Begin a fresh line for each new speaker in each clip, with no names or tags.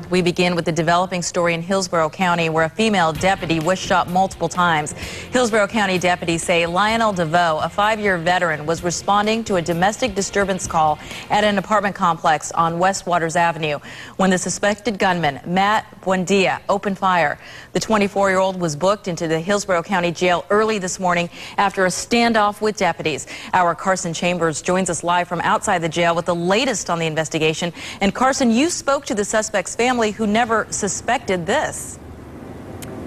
We begin with the developing story in Hillsborough County where a female deputy was shot multiple times. Hillsborough County deputies say Lionel DeVoe, a 5-year veteran, was responding to a domestic disturbance call at an apartment complex on West Waters Avenue when the suspected gunman, Matt Buendia, opened fire. The 24-year-old was booked into the Hillsborough County Jail early this morning after a standoff with deputies. Our Carson Chambers joins us live from outside the jail with the latest on the investigation. And Carson, you spoke to the suspect's family who never suspected this.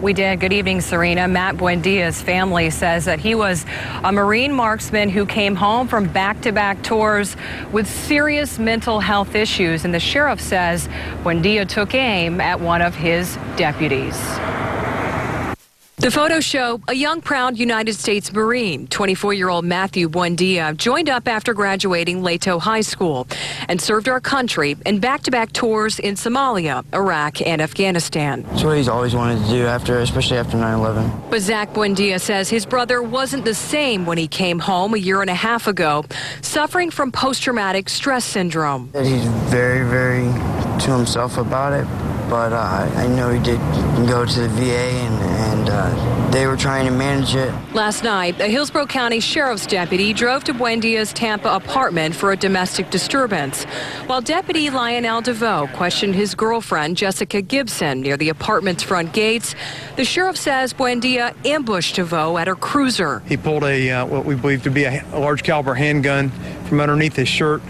We did. Good evening, Serena. Matt Buendia's family says that he was a Marine marksman who came home from back-to-back tours with serious mental health issues, and the sheriff says Buendia took aim at one of his deputies. The photos show a young, proud United States Marine, 24-year-old Matthew Buendia, joined up after graduating Leto High School and served our country in back-to-back tours in Somalia, Iraq, and Afghanistan.
It's what he's always wanted to do, especially after 9/11.
But Zach Buendia says his brother wasn't the same when he came home a year and a half ago, suffering from post-traumatic stress syndrome.
He's very, very to himself about it. But I know he did go to the VA and they were trying to manage it.
Last night, a Hillsborough County Sheriff's deputy drove to Buendia's Tampa apartment for a domestic disturbance, while Deputy Lionel DeVoe questioned his girlfriend, Jessica Gibson, near the apartment's front gates. The sheriff says Buendia ambushed DeVoe at her cruiser.
He pulled what we believe to be a large caliber handgun from underneath his shirt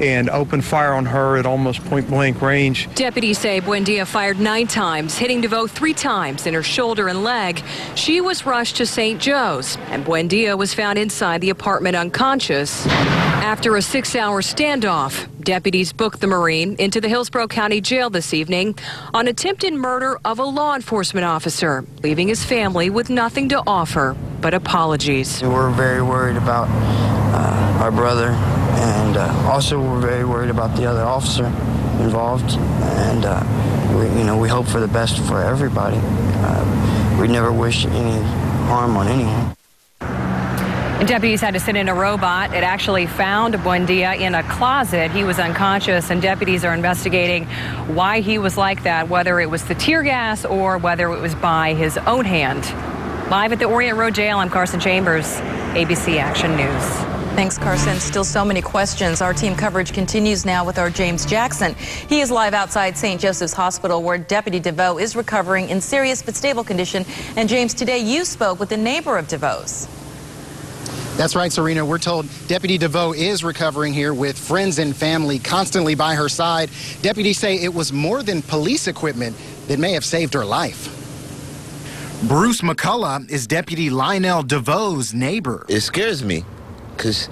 and opened fire on her at almost point-blank range.
Deputies say Buendia fired 9 times, hitting DeVoe 3 times in her shoulder and leg. She was rushed to St. Joe's, and Buendia was found inside the apartment unconscious. After a 6-hour standoff, deputies booked the Marine into the Hillsborough County Jail this evening on attempted murder of a law enforcement officer, leaving his family with nothing to offer but apologies.
We're very worried about our brother, and also we're very worried about the other officer involved, and we hope for the best for everybody. We never wish any harm on anyone.
And deputies had to send in a robot. It actually found Buendia in a closet. He was unconscious, and deputies are investigating why he was like that, whether it was the tear gas or whether it was by his own hand. Live at the Orient Road Jail, I'm Carson Chambers, ABC Action News.
Thanks, Carson. Still so many questions. Our team coverage continues now with our James Jackson. He is live outside St. Joseph's Hospital, where Deputy DeVoe is recovering in serious but stable condition. And James, today you spoke with a neighbor of DeVoe's.
That's right, Serena. We're told Deputy DeVoe is recovering here with friends and family constantly by her side. Deputies say it was more than police equipment that may have saved her life. Bruce McCullough is Deputy Lionel DeVoe's neighbor.
It scares me because,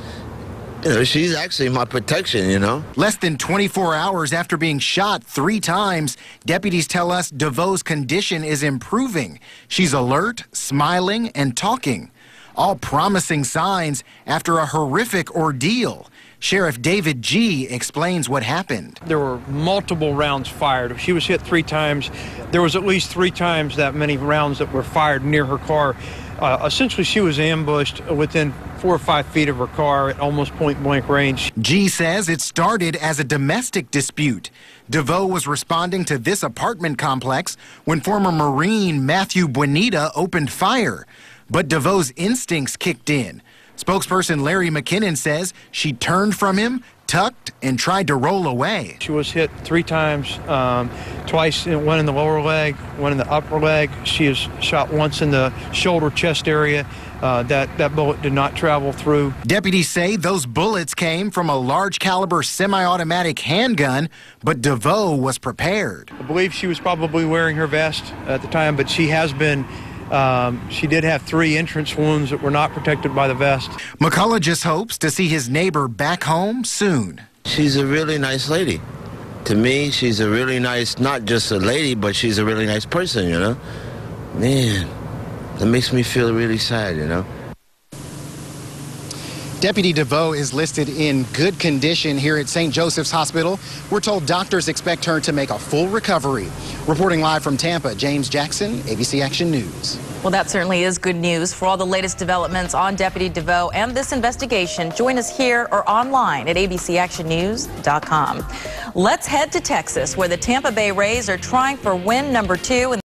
she's actually my protection,
Less than 24 hours after being shot 3 times, deputies tell us DeVoe's condition is improving. She's alert, smiling, and talking. All promising signs after a horrific ordeal. Sheriff David G. explains what happened.
There were multiple rounds fired. She was hit 3 times. There was at least 3 times that many rounds that were fired near her car. Essentially, she was ambushed within 4 or 5 feet of her car at almost point-blank range.
G says it started as a domestic dispute. DeVoe was responding to this apartment complex when former Marine Matthew Buendia opened fire. But DeVoe's instincts kicked in. Spokesperson Larry McKinnon says she turned from him, tucked, and tried to roll away.
She was hit 3 times, twice, one in the lower leg, one in the upper leg. She is shot once in the shoulder, chest area. That bullet did not travel through.
Deputies say those bullets came from a large caliber semi-automatic handgun, but DeVoe was prepared.
I believe she was probably wearing her vest at the time, but she has been she did have 3 entrance wounds that were not protected by the vest.
McCullough just hopes to see his neighbor back home soon.
She's a really nice lady. To me, she's a really nice, not just a lady, but she's a really nice person, Man, that makes me feel really sad,
Deputy DeVoe is listed in good condition here at St. Joseph's Hospital. We're told doctors expect her to make a full recovery. Reporting live from Tampa, James Jackson, ABC Action News.
Well, that certainly is good news. For all the latest developments on Deputy DeVoe and this investigation, join us here or online at abcactionnews.com. Let's head to Texas, where the Tampa Bay Rays are trying for win number 2 in